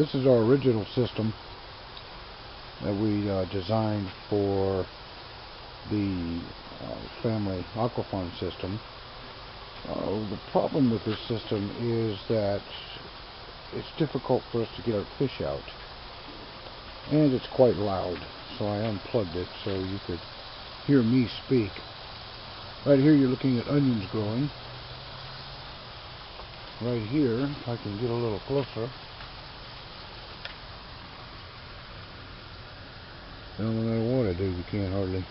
This is our original system that we designed for the family aquafarm system. The problem with this system is that it's difficult for us to get our fish out, and it's quite loud, so I unplugged it so you could hear me speak. Right here you're looking at onions growing. Right here, if I can get a little closer, no matter what I do, you can't hardly.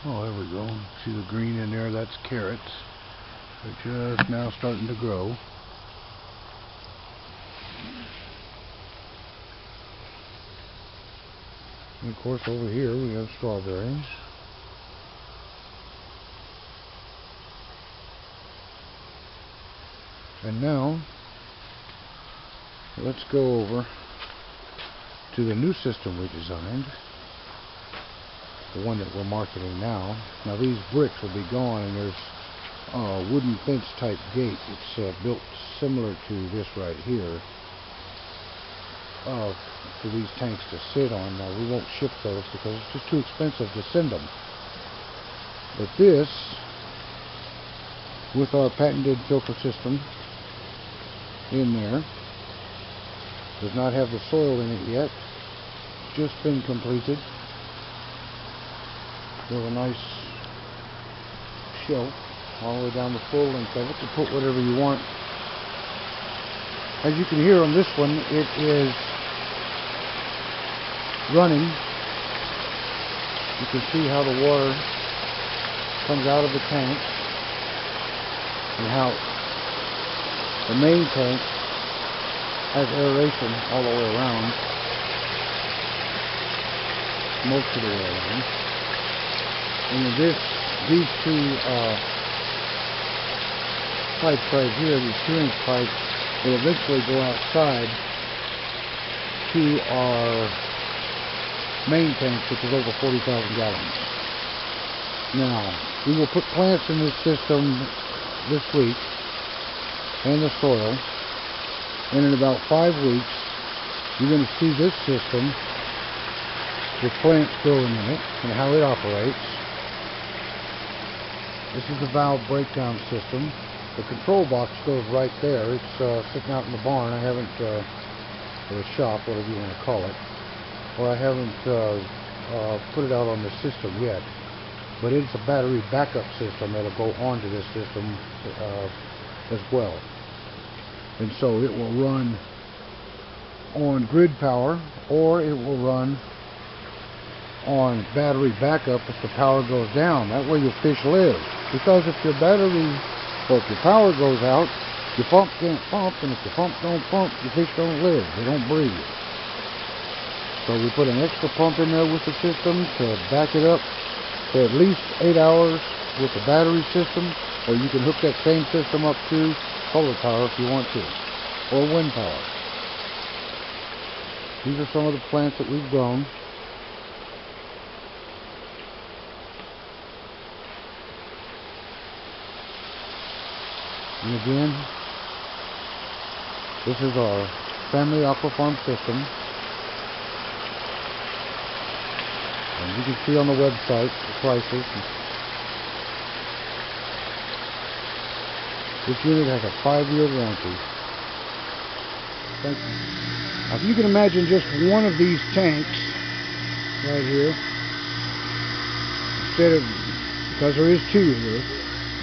Oh, there we go. See the green in there? That's carrots. They're just now starting to grow. And of course, over here we have strawberries. And now, let's go over to the new system we designed, the one that we're marketing now. Now these bricks will be gone, and there's a wooden fence type gate. It's built similar to this right here, for these tanks to sit on. Now we won't ship those because it's just too expensive to send them. But this, with our patented filter system in there, does not have the soil in it yet. Just been completed with a nice shelf all the way down the full length of it to put whatever you want. As you can hear on this one, it is running. You can see how the water comes out of the tank and how the main tank has aeration all the way around, most of the way around. And then these two pipes right here, these 2-inch pipes, will eventually go outside to our main tank, which is over 40,000 gallons. Now, we will put plants in this system this week, and the soil, and in about 5 weeks you're going to see this system with plants growing in it and how it operates. This is the valve breakdown system. The control box goes right there. It's sitting out in the barn. I haven't, or the shop, whatever you want to call it, or I haven't put it out on the system yet. But it's a battery backup system that'll go onto this system as well. And so it will run on grid power, or it will run on battery backup if the power goes down. That way your fish live. Because if your battery, or if your power goes out, your pump can't pump, and if your pump don't pump, your fish don't live. They don't breathe. So we put an extra pump in there with the system to back it up for at least 8 hours with the battery system, or you can hook that same system up to solar power if you want to, or wind power. These are some of the plants that we've grown. And again, this is our family aquafarm system. And you can see on the website the prices. This unit has a 5-year warranty. Now, if you can imagine just one of these tanks right here, instead of, because there is 2 here,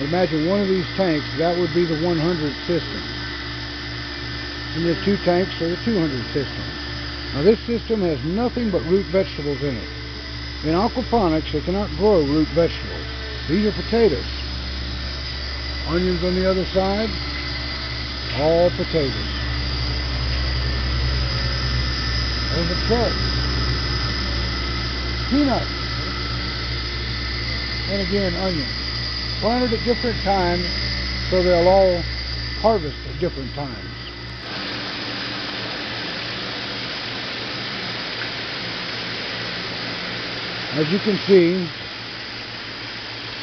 imagine one of these tanks, that would be the 100 system. And the 2 tanks are the 200 system. Now this system has nothing but root vegetables in it. In aquaponics, they cannot grow root vegetables. These are potatoes. Onions on the other side, all potatoes. There's a carrot. Peanuts. And again, onions. Planted at different times, so they'll all harvest at different times. As you can see,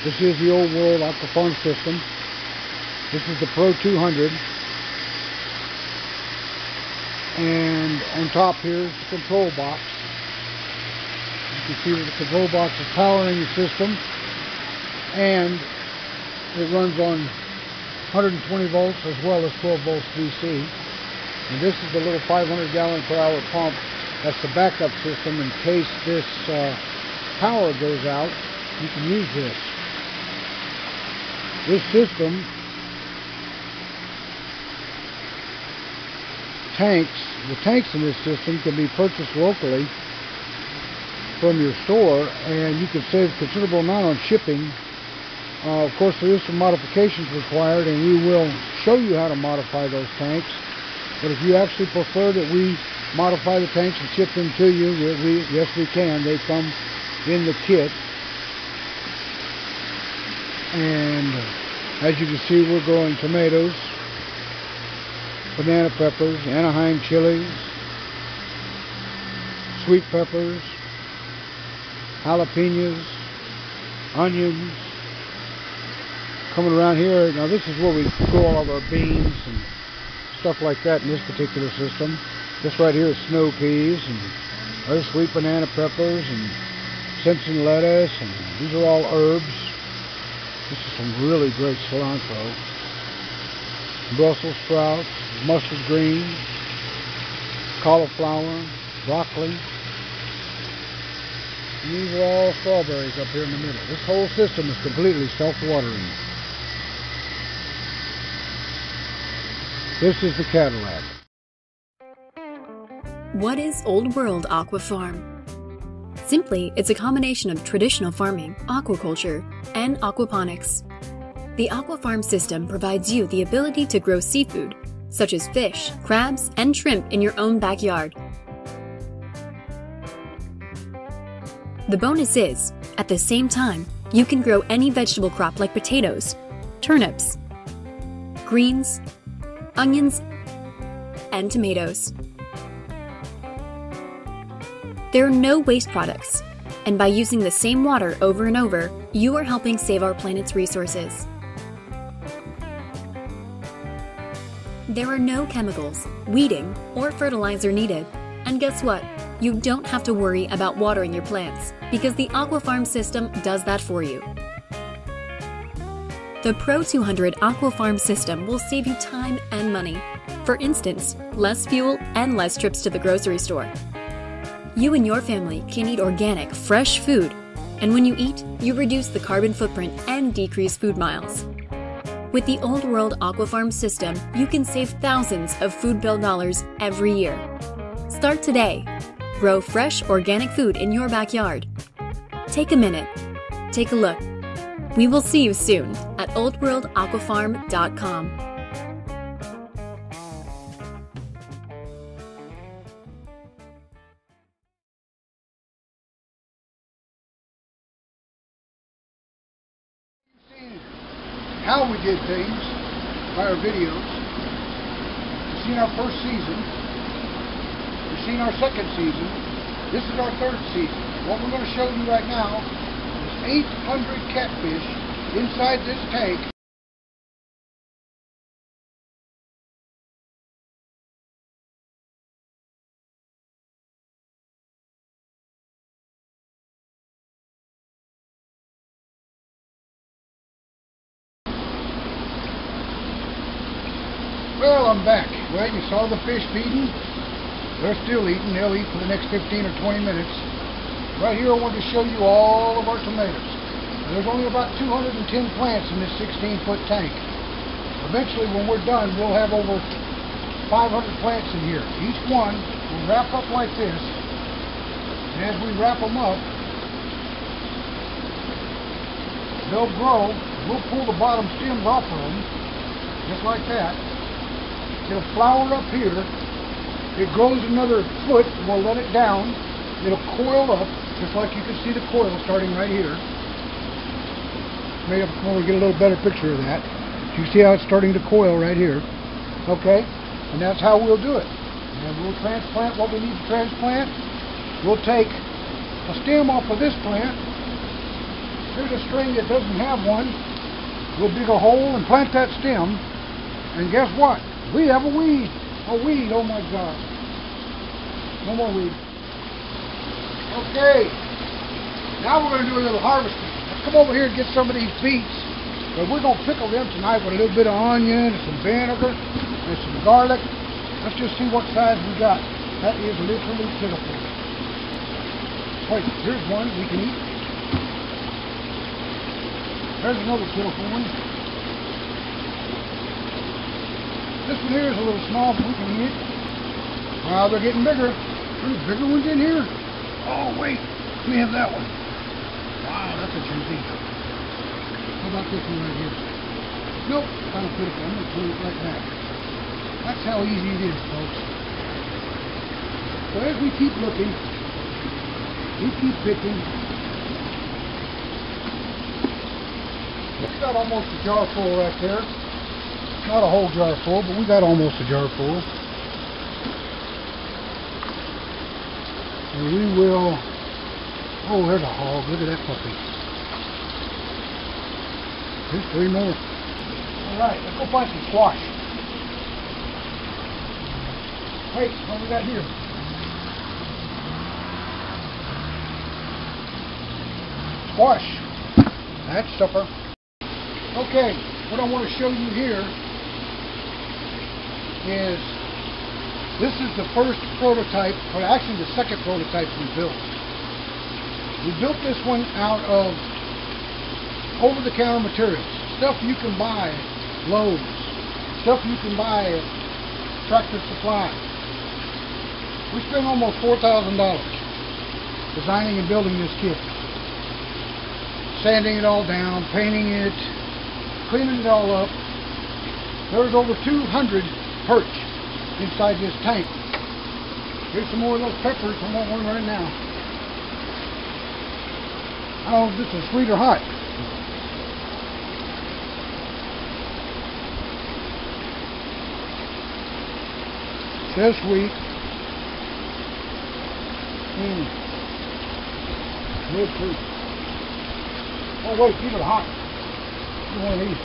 this is the old world aquafarm system. This is the Pro 200. And on top here is the control box. You can see that the control box is powering the system, and it runs on 120 volts as well as 12 volts DC. And this is the little 500 gallon per hour pump. That's the backup system in case this power goes out. You can use this. This system the tanks in this system can be purchased locally from your store, and you can save a considerable amount on shipping. Of course, there is some modifications required, and we will show you how to modify those tanks. But if you actually prefer that we modify the tanks and ship them to you, yes, we can. They come in the kit. And as you can see, we're growing tomatoes, banana peppers, Anaheim chilies, sweet peppers, jalapenos, onions. Coming around here, now this is where we grow all of our beans and stuff like that in this particular system. This right here is snow peas, and there's sweet banana peppers and Simpson lettuce, and these are all herbs. This is some really great cilantro. Brussels sprouts, mustard greens, cauliflower, broccoli. And these are all strawberries up here in the middle. This whole system is completely self-watering. This is the Cadillac. What is Old World Aqua Farm? Simply, it's a combination of traditional farming, aquaculture, and aquaponics. The Aqua Farm system provides you the ability to grow seafood, such as fish, crabs, and shrimp in your own backyard. The bonus is, at the same time, you can grow any vegetable crop like potatoes, turnips, greens, onions, and tomatoes. There are no waste products, and by using the same water over and over, you are helping save our planet's resources. There are no chemicals, weeding, or fertilizer needed. And guess what? You don't have to worry about watering your plants, because the Aqua Farm system does that for you. The Pro 200 Aqua Farm system will save you time and money. For instance, less fuel and less trips to the grocery store. You and your family can eat organic, fresh food, and when you eat, you reduce the carbon footprint and decrease food miles. With the Old World Aqua Farm system, you can save thousands of food bill dollars every year. Start today. Grow fresh, organic food in your backyard. Take a minute. Take a look. We will see you soon at oldworldaquafarm.com. How we did things by our videos. You've seen our first season. You've seen our second season. This is our third season. What we're going to show you right now is 800 catfish inside this tank. Well, I'm back. Well, you saw the fish feeding. They're still eating. They'll eat for the next 15 or 20 minutes. Right here, I wanted to show you all of our tomatoes. There's only about 210 plants in this 16-foot tank. Eventually, when we're done, we'll have over 500 plants in here. Each one will wrap up like this. And as we wrap them up, they'll grow. We'll pull the bottom stems off of them, just like that. It'll flower up here. It grows another foot. We'll let it down. It'll coil up, just like you can see the coil starting right here. Maybe when we get a little better picture of that. You see how it's starting to coil right here. Okay? And that's how we'll do it. And we'll transplant what we need to transplant. We'll take a stem off of this plant. Here's a string that doesn't have one. We'll dig a hole and plant that stem. And guess what? We have a weed. A weed, oh my God. No more weed. Okay. Now we're going to do a little harvesting. Let's come over here and get some of these beets. But we're going to pickle them tonight with a little bit of onion and some vinegar and some garlic. Let's just see what size we got. That is literally pitiful. Wait, here's one we can eat. There's another pitiful one. This one here is a little small, but we can eat it. Wow, they're getting bigger. There's bigger ones in here. Oh, wait. Let me have that one. Wow, that's a juicy. How about this one right here? Nope, kind of pitiful. I'm going to put it right back. That's how easy it is, folks. So as we keep looking, we keep picking. We got almost a jar full right there. Not a whole jar full, but we got almost a jar full. And we will... Oh, there's a hog. Look at that puppy. There's 3 more. Alright, let's go find some squash. Wait, what we got here? Squash. That's supper. Okay, what I want to show you here is this is the first prototype, or actually the second prototype we built. We built this one out of over-the-counter materials, stuff you can buy at Lowe's, stuff you can buy at Tractor Supply. We spent almost $4,000 designing and building this kit. Sanding it all down, painting it, cleaning it all up. There's over 200 perch inside this tank. Here's some more of those peppers. I want one right now. I don't know if this is sweet or hot. Says sweet. Good fruit. Oh wait, these are hot. You want these?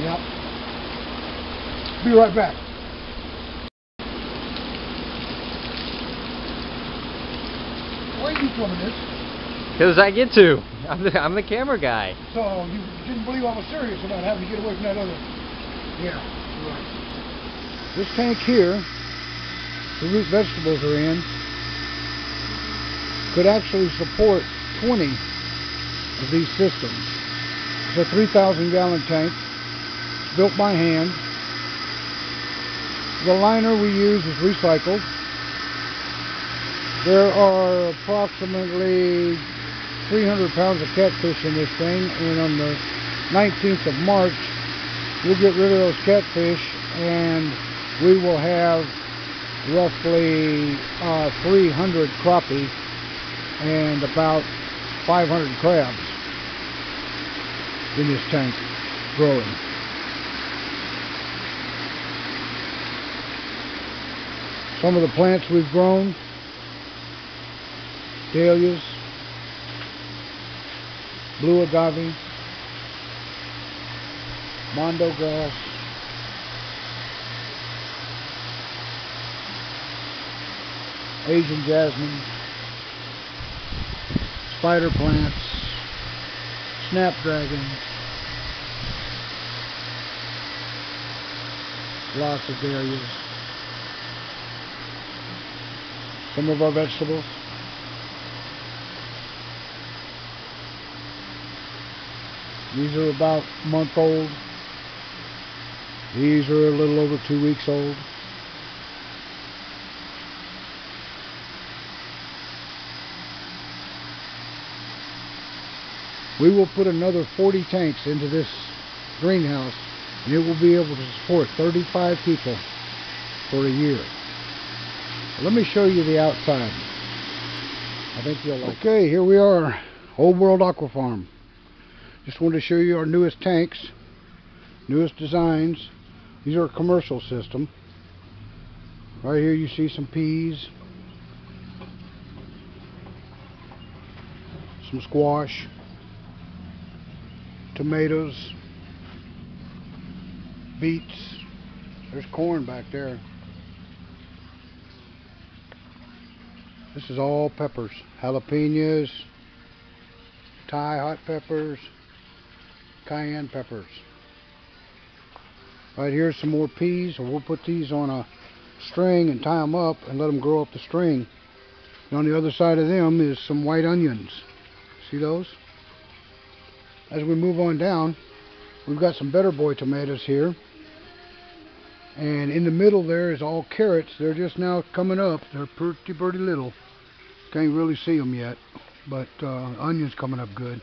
Yep. Be right back. Why are you filming this? Because I get to. I'm the camera guy. So you didn't believe I was serious about having to get away from that other. Yeah, right. This tank here, the root vegetables are in, could actually support 20 of these systems. It's a 3,000 gallon tank. It's built by hand. The liner we use is recycled. There are approximately 300 pounds of catfish in this thing, and on the 19th of March we'll get rid of those catfish and we will have roughly 300 crappie and about 500 crabs in this tank growing. Some of the plants we've grown: dahlias, blue agave, mondo grass, Asian jasmine, spider plants, snapdragon, lots of dahlias. Some of our vegetables. These are about a month old. These are a little over 2 weeks old. We will put another 40 tanks into this greenhouse, and it will be able to support 35 people for a year. Let me show you the outside. I think you'll like it. Okay, here we are, Old World Aqua Farm. Just wanted to show you our newest tanks, newest designs. These are a commercial system. Right here you see some peas, some squash, tomatoes, beets. There's corn back there. This is all peppers, jalapenos, Thai hot peppers, cayenne peppers. Right here's some more peas. We'll put these on a string and tie them up and let them grow up the string. And on the other side of them is some white onions. See those? As we move on down, we've got some Better Boy tomatoes here. And in the middle there is all carrots. They're just now coming up. They're pretty little. Can't really see them yet, but onions coming up good.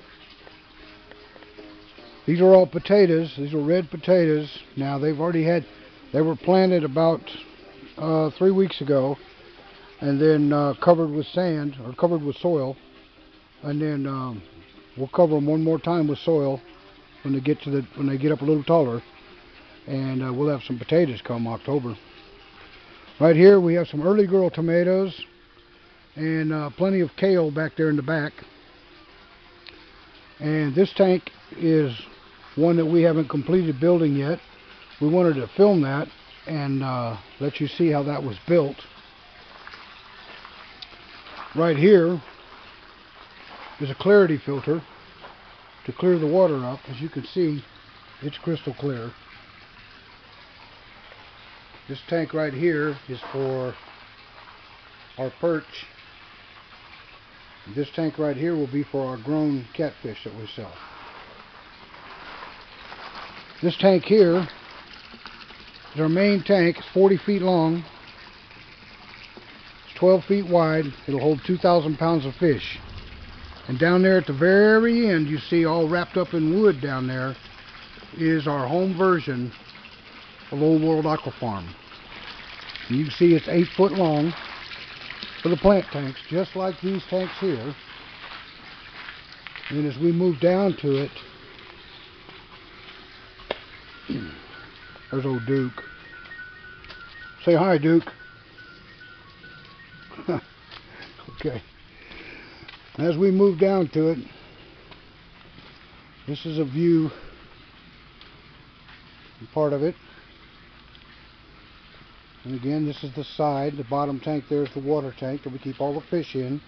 These are all potatoes. These are red potatoes. Now they were planted about 3 weeks ago, and then covered with sand or covered with soil, and then we'll cover them one more time with soil when they get up a little taller, and we'll have some potatoes come October. Right here we have some early girl tomatoes and plenty of kale back there in the back. And this tank is one that we haven't completed building yet. We wanted to film that and let you see how that was built. Right here is a clarity filter to clear the water up. As you can see, it's crystal clear. This tank right here is for our perch. This tank right here will be for our grown catfish that we sell. This tank here is our main tank. It's 40 feet long. It's 12 feet wide. It'll hold 2,000 pounds of fish. And down there at the very end, you see all wrapped up in wood down there, is our home version of Old World Aqua Farm. And you can see it's 8 foot long for the plant tanks, just like these tanks here. And as we move down to it, there's old Duke. Say hi, Duke. Okay. As we move down to it, this is a view part of it. And again, this is the side. The bottom tank there is the water tank that we keep all the fish in.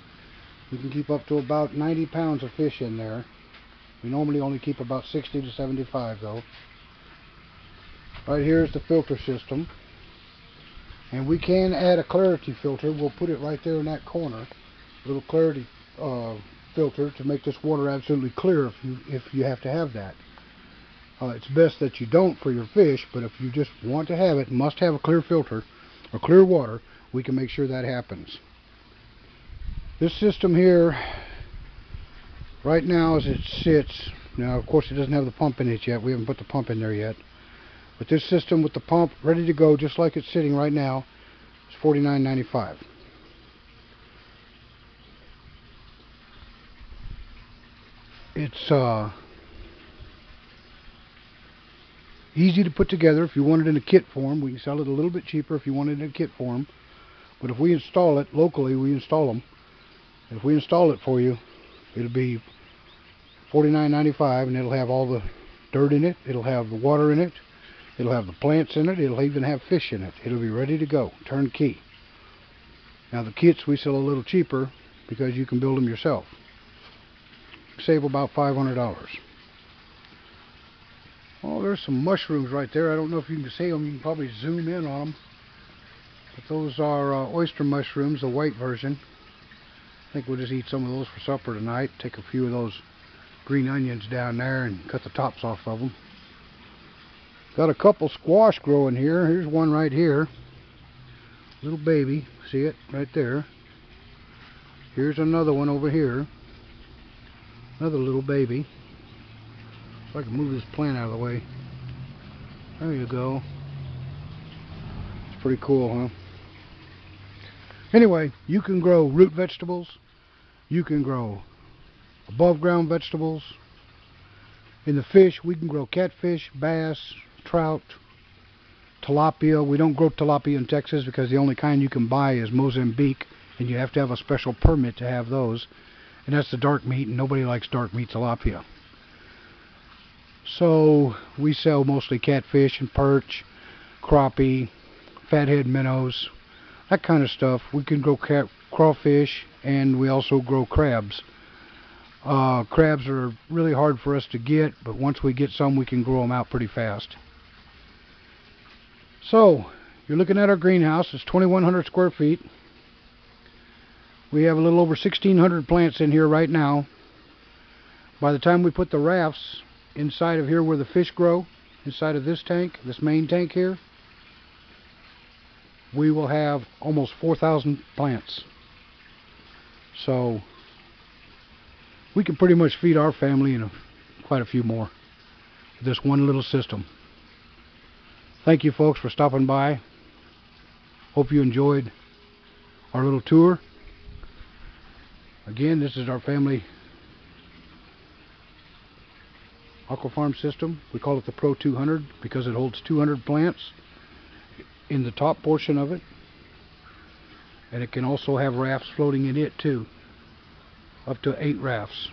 We can keep up to about 90 pounds of fish in there. We normally only keep about 60 to 75 though. Right here is the filter system. And we can add a clarity filter. We'll put it right there in that corner. A little clarity filter to make this water absolutely clear if you have to have that. It's best that you don't for your fish, but if you just want to have it, must have a clear filter or clear water, we can make sure that happens. This system here, right now as it sits, now of course it doesn't have the pump in it yet, we haven't put the pump in there yet, but this system with the pump ready to go just like it's sitting right now is $49.95. It's easy to put together. If you want it in a kit form, we can sell it a little bit cheaper if you want it in a kit form. But if we install it locally, we install them. If we install it for you, it'll be $49.95, and it'll have all the dirt in it. It'll have the water in it. It'll have the plants in it. It'll even have fish in it. It'll be ready to go, turnkey. Now the kits we sell a little cheaper because you can build them yourself. Save about $500. Oh, there's some mushrooms right there. I don't know if you can see them. You can probably zoom in on them. But those are oyster mushrooms, the white version. I think we'll just eat some of those for supper tonight. Take a few of those green onions down there and cut the tops off of them. Got a couple squash growing here. Here's one right here. Little baby. See it right there. Here's another one over here. Another little baby. If I can move this plant out of the way. There you go. It's pretty cool, huh? Anyway, you can grow root vegetables. You can grow above ground vegetables. In the fish, we can grow catfish, bass, trout, tilapia. We don't grow tilapia in Texas because the only kind you can buy is Mozambique, and you have to have a special permit to have those. And that's the dark meat, and nobody likes dark meat tilapia. So we sell mostly catfish and perch, crappie, fathead minnows, that kind of stuff. We can grow crawfish, and we also grow crabs. Crabs are really hard for us to get, but once we get some, we can grow them out pretty fast. So you're looking at our greenhouse. It's 2,100 square feet. We have a little over 1,600 plants in here right now. By the time we put the rafts inside of here where the fish grow, inside of this tank, this main tank here, we will have almost 4,000 plants. So we can pretty much feed our family and quite a few more with this one little system. Thank you folks for stopping by. Hope you enjoyed our little tour. Again, this is our family Aquafarm system. We call it the Pro 200 because it holds 200 plants in the top portion of it, and it can also have rafts floating in it too, up to 8 rafts.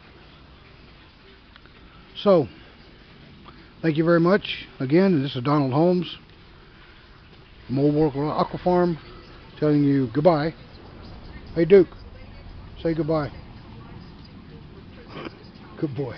So thank you very much. Again, this is Donald Holmes from Old World Aquafarm telling you goodbye. Hey Duke, say goodbye. Good boy.